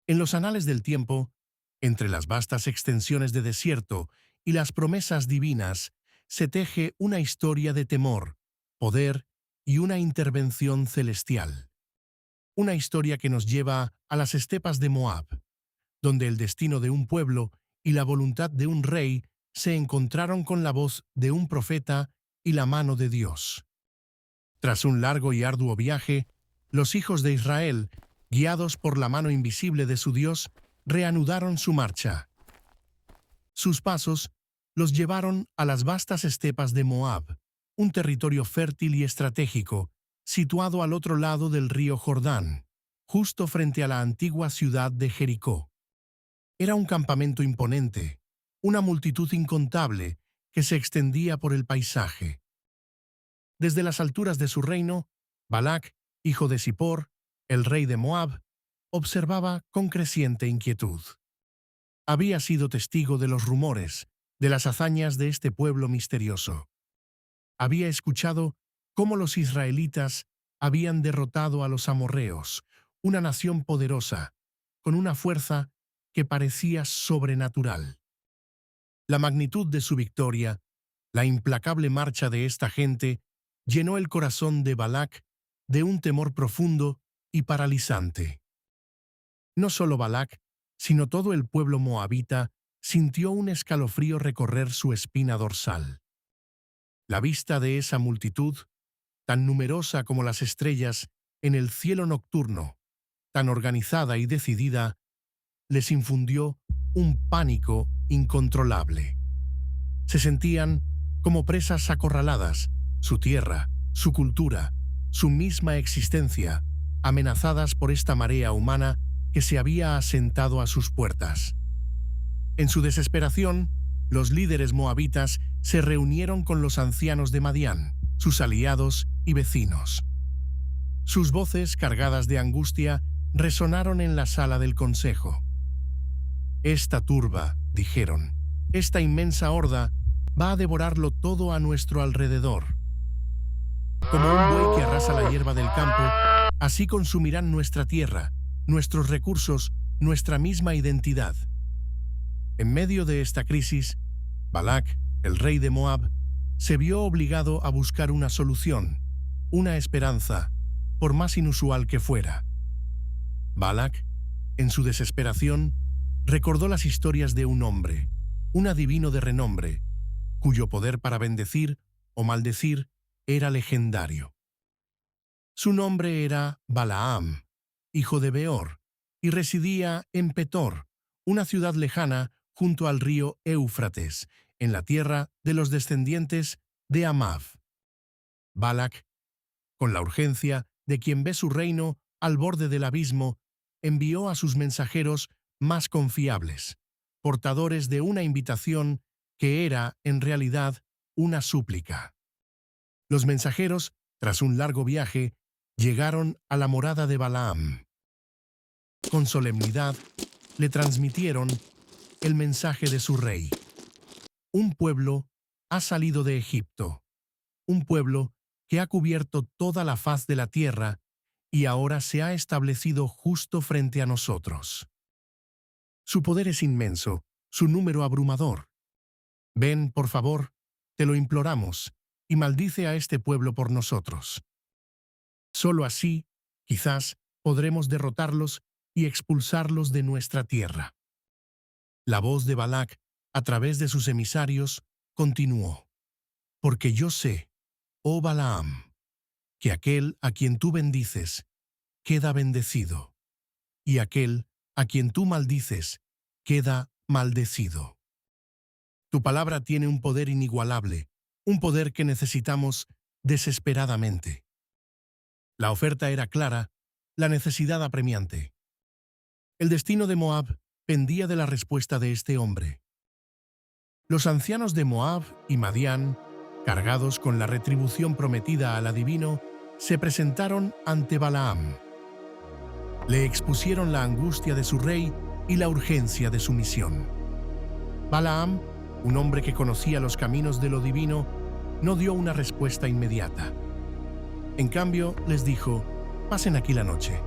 En los anales del tiempo, entre las vastas extensiones de desierto y las promesas divinas, se teje una historia de temor, poder y una intervención celestial. Una historia que nos lleva a las estepas de Moab, donde el destino de un pueblo y la voluntad de un rey se encontraron con la voz de un profeta y la mano de Dios. Tras un largo y arduo viaje, los hijos de Israel, guiados por la mano invisible de su Dios, reanudaron su marcha. Sus pasos los llevaron a las vastas estepas de Moab, un territorio fértil y estratégico, situado al otro lado del río Jordán, justo frente a la antigua ciudad de Jericó. Era un campamento imponente, una multitud incontable que se extendía por el paisaje. Desde las alturas de su reino, Balac, hijo de Zippor, el rey de Moab, observaba con creciente inquietud. Había sido testigo de los rumores, de las hazañas de este pueblo misterioso. Había escuchado cómo los israelitas habían derrotado a los amorreos, una nación poderosa, con una fuerza que parecía sobrenatural. La magnitud de su victoria, la implacable marcha de esta gente, llenó el corazón de Balac de un temor profundo y paralizante. No solo Balac, sino todo el pueblo moabita sintió un escalofrío recorrer su espina dorsal. La vista de esa multitud, tan numerosa como las estrellas en el cielo nocturno, tan organizada y decidida, les infundió un pánico incontrolable. Se sentían como presas acorraladas, su tierra, su cultura, su misma existencia, amenazadas por esta marea humana que se había asentado a sus puertas. En su desesperación, los líderes moabitas se reunieron con los ancianos de Madián, sus aliados y vecinos. Sus voces, cargadas de angustia, resonaron en la sala del consejo. «Esta turba», dijeron, «esta inmensa horda va a devorarlo todo a nuestro alrededor. Como un buey que arrasa la hierba del campo, así consumirán nuestra tierra, nuestros recursos, nuestra misma identidad». En medio de esta crisis, Balac, el rey de Moab, se vio obligado a buscar una solución, una esperanza, por más inusual que fuera. Balac, en su desesperación, recordó las historias de un hombre, un adivino de renombre, cuyo poder para bendecir o maldecir era legendario. Su nombre era Balaam, hijo de Beor, y residía en Petor, una ciudad lejana junto al río Éufrates, en la tierra de los descendientes de Amav. Balac, con la urgencia de quien ve su reino al borde del abismo, envió a sus mensajeros más confiables, portadores de una invitación que era, en realidad, una súplica. Los mensajeros, tras un largo viaje, llegaron a la morada de Balaam. Con solemnidad, le transmitieron el mensaje de su rey. Un pueblo ha salido de Egipto, un pueblo que ha cubierto toda la faz de la tierra y ahora se ha establecido justo frente a nosotros. Su poder es inmenso, su número abrumador. Ven, por favor, te lo imploramos, y maldice a este pueblo por nosotros. Solo así, quizás, podremos derrotarlos y expulsarlos de nuestra tierra. La voz de Balac, a través de sus emisarios, continuó. Porque yo sé, oh Balaam, que aquel a quien tú bendices, queda bendecido, y aquel a quien tú maldices, queda maldecido. Tu palabra tiene un poder inigualable, un poder que necesitamos desesperadamente. La oferta era clara, la necesidad apremiante. El destino de Moab pendía de la respuesta de este hombre. Los ancianos de Moab y Madián, cargados con la retribución prometida al adivino, se presentaron ante Balaam. Le expusieron la angustia de su rey y la urgencia de su misión. Balaam, un hombre que conocía los caminos de lo divino, no dio una respuesta inmediata. En cambio, les dijo: «Pasen aquí la noche.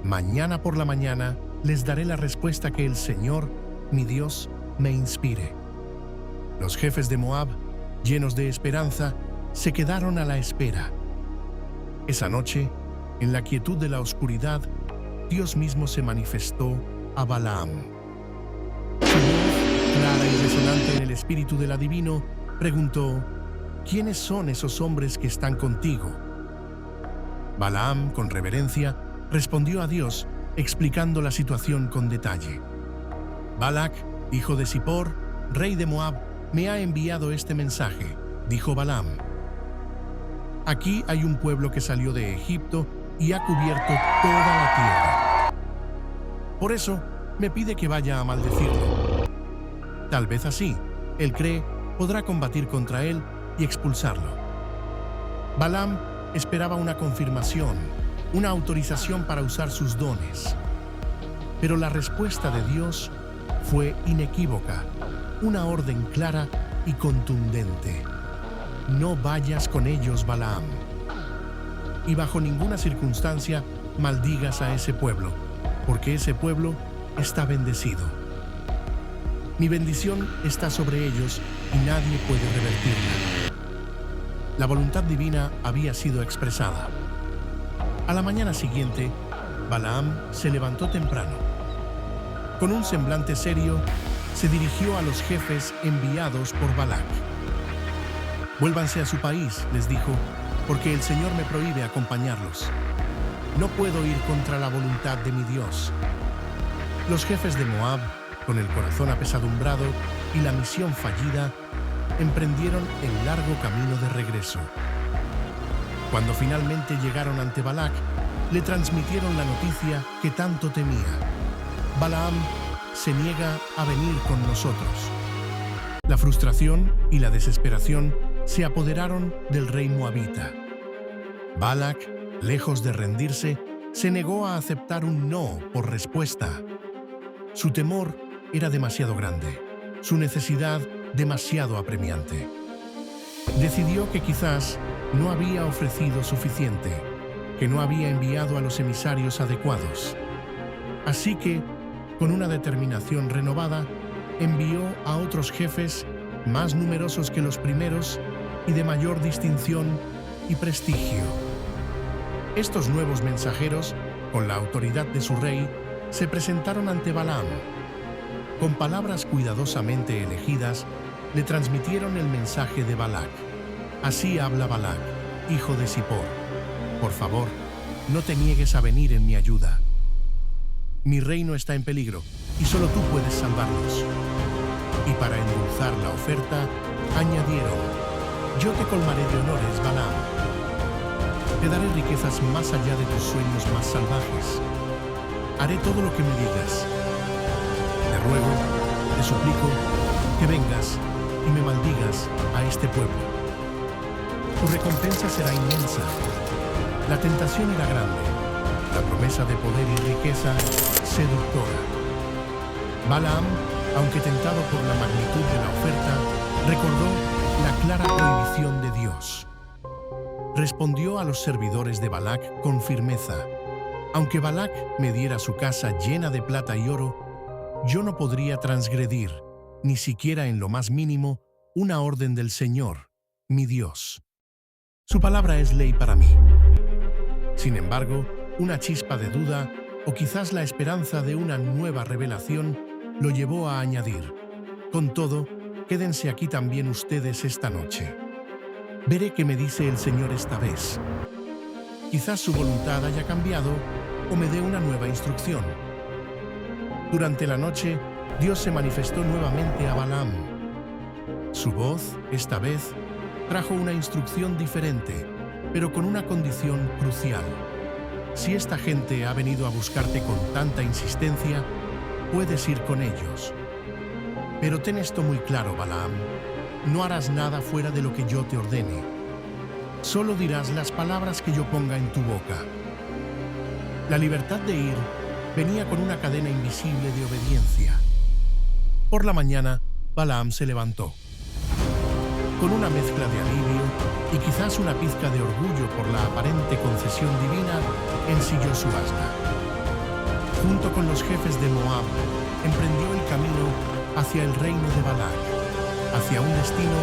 Mañana por la mañana les daré la respuesta que el Señor, mi Dios, me inspire. Los jefes de Moab, llenos de esperanza, se quedaron a la espera. Esa noche, en la quietud de la oscuridad, Dios mismo se manifestó a Balaam. Su voz, clara y resonante en el espíritu del adivino, preguntó: ¿quiénes son esos hombres que están contigo? Balaam, con reverencia, respondió a Dios, explicando la situación con detalle. Balac, hijo de Zippor, rey de Moab, me ha enviado este mensaje, dijo Balaam. Aquí hay un pueblo que salió de Egipto y ha cubierto toda la tierra. Por eso, me pide que vaya a maldecirlo. Tal vez así, él cree, podrá combatir contra él y expulsarlo. Balaam esperaba una confirmación, una autorización para usar sus dones. Pero la respuesta de Dios fue inequívoca, una orden clara y contundente. No vayas con ellos, Balaam. Y bajo ninguna circunstancia maldigas a ese pueblo, porque ese pueblo está bendecido. Mi bendición está sobre ellos y nadie puede revertirla. La voluntad divina había sido expresada. A la mañana siguiente, Balaam se levantó temprano. Con un semblante serio, se dirigió a los jefes enviados por Balac. «Vuélvanse a su país», les dijo, «porque el Señor me prohíbe acompañarlos. No puedo ir contra la voluntad de mi Dios». Los jefes de Moab, con el corazón apesadumbrado y la misión fallida, emprendieron el largo camino de regreso. Cuando finalmente llegaron ante Balac, le transmitieron la noticia que tanto temía. Balaam se niega a venir con nosotros. La frustración y la desesperación se apoderaron del rey moabita. Balac, lejos de rendirse, se negó a aceptar un no por respuesta. Su temor era demasiado grande, su necesidad demasiado apremiante. Decidió que quizás no había ofrecido suficiente, que no había enviado a los emisarios adecuados. Así que, con una determinación renovada, envió a otros jefes más numerosos que los primeros y de mayor distinción y prestigio. Estos nuevos mensajeros, con la autoridad de su rey, se presentaron ante Balaam. Con palabras cuidadosamente elegidas, le transmitieron el mensaje de Balac. «Así habla Balac, hijo de Zippor. Por favor, no te niegues a venir en mi ayuda. Mi reino está en peligro y solo tú puedes salvarnos». Y para endulzar la oferta, añadieron: «Yo te colmaré de honores, Balaam. Te daré riquezas más allá de tus sueños más salvajes. Haré todo lo que me digas. Te ruego, te suplico, que vengas y me maldigas a este pueblo. Tu recompensa será inmensa. La tentación era grande, la promesa de poder y riqueza seductora». Balaam, aunque tentado por la magnitud de la oferta, recordó la clara prohibición de Dios. Respondió a los servidores de Balac con firmeza: «Aunque Balac me diera su casa llena de plata y oro, yo no podría transgredir, ni siquiera en lo más mínimo, una orden del Señor, mi Dios. Su palabra es ley para mí». Sin embargo, una chispa de duda, o quizás la esperanza de una nueva revelación, lo llevó a añadir: «Con todo, quédense aquí también ustedes esta noche. Veré qué me dice el Señor esta vez. Quizás su voluntad haya cambiado o me dé una nueva instrucción». Durante la noche, Dios se manifestó nuevamente a Balaam. Su voz, esta vez, trajo una instrucción diferente, pero con una condición crucial. «Si esta gente ha venido a buscarte con tanta insistencia, puedes ir con ellos. Pero ten esto muy claro, Balaam, no harás nada fuera de lo que yo te ordene. Solo dirás las palabras que yo ponga en tu boca». La libertad de ir venía con una cadena invisible de obediencia. Por la mañana, Balaam se levantó. Con una mezcla de alivio y quizás una pizca de orgullo por la aparente concesión divina, ensilló su asna. junto con los jefes de Moab, emprendió el camino hacia el reino de Balac, hacia un destino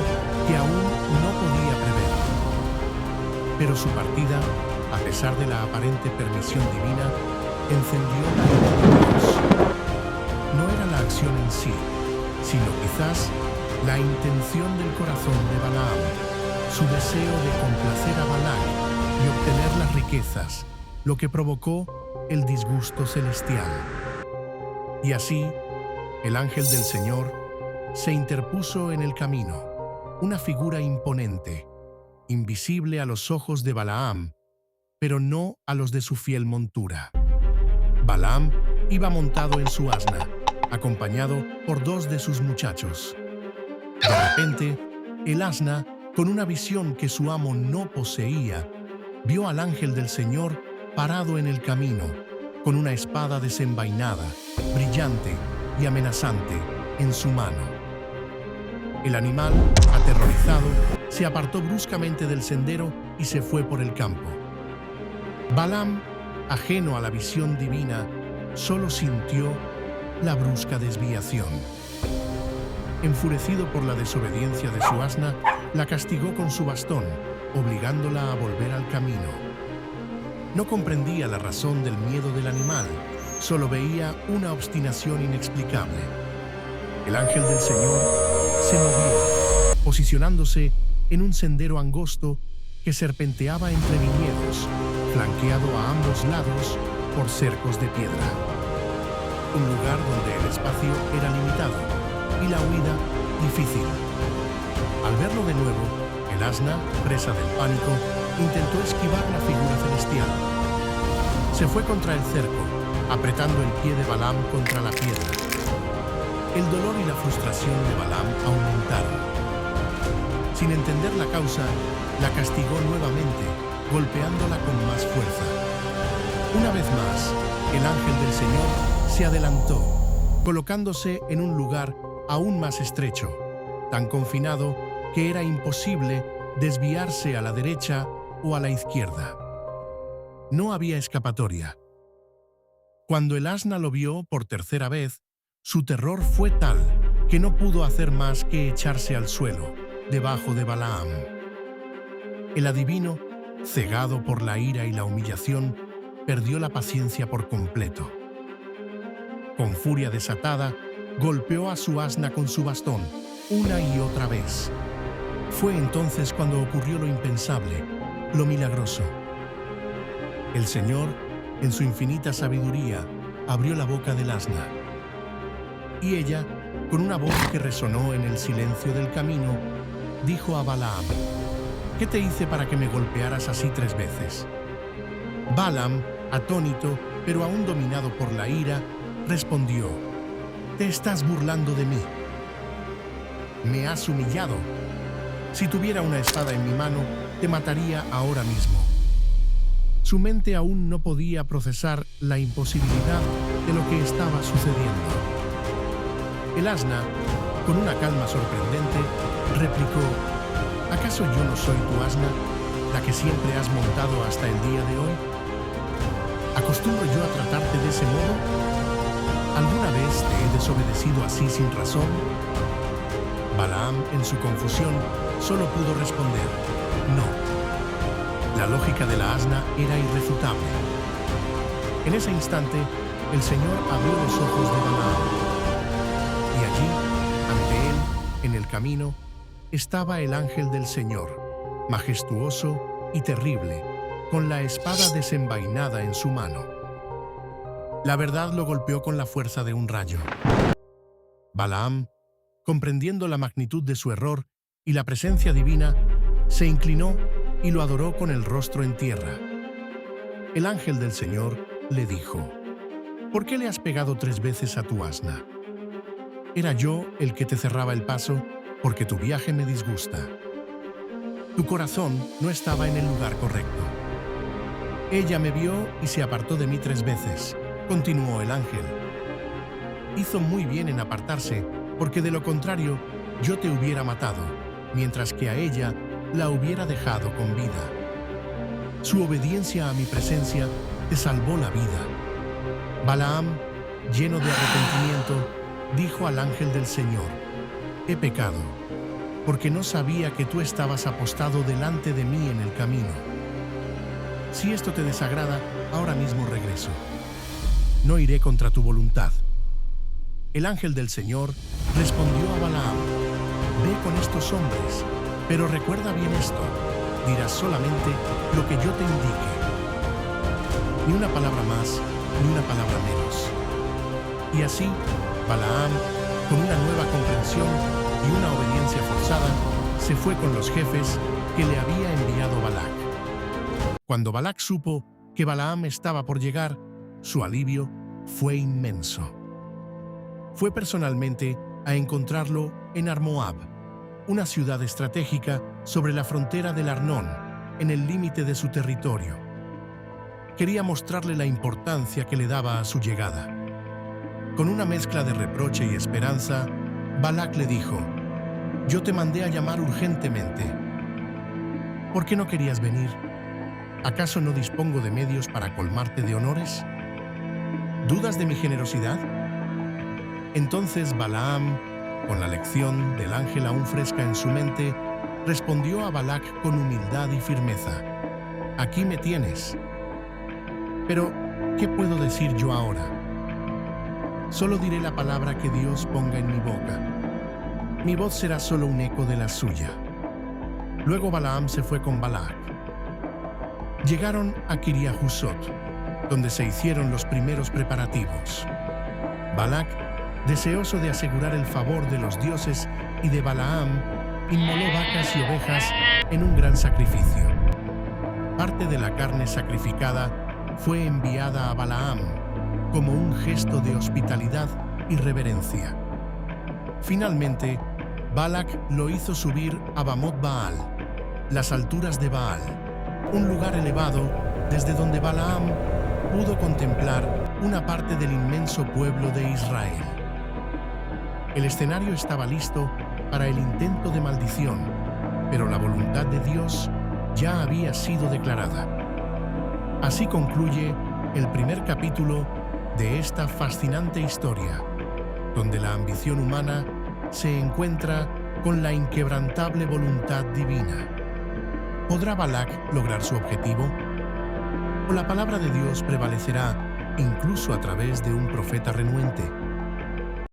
que aún no podía prever. Pero su partida, a pesar de la aparente permisión divina, encendió la ira de Dios. No era la acción en sí, sino quizás la intención del corazón de Balaam, su deseo de complacer a Balac y obtener las riquezas, lo que provocó el disgusto celestial. Y así, el ángel del Señor se interpuso en el camino, una figura imponente, invisible a los ojos de Balaam, pero no a los de su fiel montura. Balaam iba montado en su asna, acompañado por 2 de sus muchachos. De repente, el asna, con una visión que su amo no poseía, vio al ángel del Señor parado en el camino, con una espada desenvainada, brillante y amenazante en su mano. El animal, aterrorizado, se apartó bruscamente del sendero y se fue por el campo. Balaam, ajeno a la visión divina, solo sintió la brusca desviación. Enfurecido por la desobediencia de su asna, la castigó con su bastón, obligándola a volver al camino. No comprendía la razón del miedo del animal, solo veía una obstinación inexplicable. El ángel del Señor se movió, posicionándose en un sendero angosto que serpenteaba entre viñedos, flanqueado a ambos lados por cercos de piedra. Un lugar donde el espacio era limitado y la huida difícil. Al verlo de nuevo, el asna, presa del pánico, intentó esquivar la figura celestial. Se fue contra el cerco, apretando el pie de Balaam contra la piedra. El dolor y la frustración de Balaam aumentaron. Sin entender la causa, la castigó nuevamente, golpeándola con más fuerza. Una vez más, el ángel del Señor se adelantó, colocándose en un lugar aún más estrecho, tan confinado que era imposible desviarse a la derecha o a la izquierda. No había escapatoria. Cuando el asna lo vio por tercera vez, su terror fue tal que no pudo hacer más que echarse al suelo, debajo de Balaam. El adivino, cegado por la ira y la humillación, perdió la paciencia por completo. Con furia desatada, golpeó a su asna con su bastón, una y otra vez. Fue entonces cuando ocurrió lo impensable, lo milagroso. El Señor, en su infinita sabiduría, abrió la boca del asna. Y ella, con una voz que resonó en el silencio del camino, dijo a Balaam: ¿Qué te hice para que me golpearas así 3 veces? Balaam, atónito, pero aún dominado por la ira, respondió: Te estás burlando de mí. Me has humillado. Si tuviera una espada en mi mano, te mataría ahora mismo. Su mente aún no podía procesar la imposibilidad de lo que estaba sucediendo. El asna, con una calma sorprendente, replicó: ¿Acaso yo no soy tu asna, la que siempre has montado hasta el día de hoy? ¿Acostumbro yo a tratarte de ese modo? ¿Alguna vez te he desobedecido así sin razón? Balaam, en su confusión, solo pudo responder: no. La lógica de la asna era irrefutable. En ese instante, el Señor abrió los ojos de Balaam. Y allí, ante él, en el camino, estaba el ángel del Señor, majestuoso y terrible, con la espada desenvainada en su mano. La verdad lo golpeó con la fuerza de un rayo. Balaam, comprendiendo la magnitud de su error y la presencia divina, se inclinó y lo adoró con el rostro en tierra. El ángel del Señor le dijo: ¿Por qué le has pegado 3 veces a tu asna? Era yo el que te cerraba el paso, porque tu viaje me disgusta. Tu corazón no estaba en el lugar correcto. Ella me vio y se apartó de mí 3 veces, continuó el ángel. Hizo muy bien en apartarse, porque de lo contrario yo te hubiera matado, mientras que a ella la hubiera dejado con vida. Su obediencia a mi presencia te salvó la vida. Balaam, lleno de arrepentimiento, dijo al ángel del Señor: «He pecado, porque no sabía que tú estabas apostado delante de mí en el camino. Si esto te desagrada, ahora mismo regreso. No iré contra tu voluntad». El ángel del Señor respondió a Balaam: «Ve con estos hombres, pero recuerda bien esto, dirás solamente lo que yo te indique. Ni una palabra más, ni una palabra menos». Y así, Balaam, con una nueva comprensión y una obediencia forzada, se fue con los jefes que le había enviado Balac. Cuando Balac supo que Balaam estaba por llegar, su alivio fue inmenso. Fue personalmente a encontrarlo en Armoab, una ciudad estratégica sobre la frontera del Arnón, en el límite de su territorio. Quería mostrarle la importancia que le daba a su llegada. Con una mezcla de reproche y esperanza, Balac le dijo: «Yo te mandé a llamar urgentemente. ¿Por qué no querías venir? ¿Acaso no dispongo de medios para colmarte de honores? ¿Dudas de mi generosidad?». Entonces Balaam, con la lección del ángel aún fresca en su mente, respondió a Balac con humildad y firmeza: «Aquí me tienes. Pero, ¿qué puedo decir yo ahora? Solo diré la palabra que Dios ponga en mi boca. Mi voz será solo un eco de la suya». Luego Balaam se fue con Balac. Llegaron a Kiriahusot, donde se hicieron los primeros preparativos. Balac, deseoso de asegurar el favor de los dioses y de Balaam, inmoló vacas y ovejas en un gran sacrificio. Parte de la carne sacrificada fue enviada a Balaam como un gesto de hospitalidad y reverencia. Finalmente, Balac lo hizo subir a Bamot Baal, las alturas de Baal, un lugar elevado desde donde Balaam pudo contemplar una parte del inmenso pueblo de Israel. El escenario estaba listo para el intento de maldición, pero la voluntad de Dios ya había sido declarada. Así concluye el primer capítulo de esta fascinante historia, donde la ambición humana se encuentra con la inquebrantable voluntad divina. ¿Podrá Balac lograr su objetivo? ¿O la palabra de Dios prevalecerá incluso a través de un profeta renuente?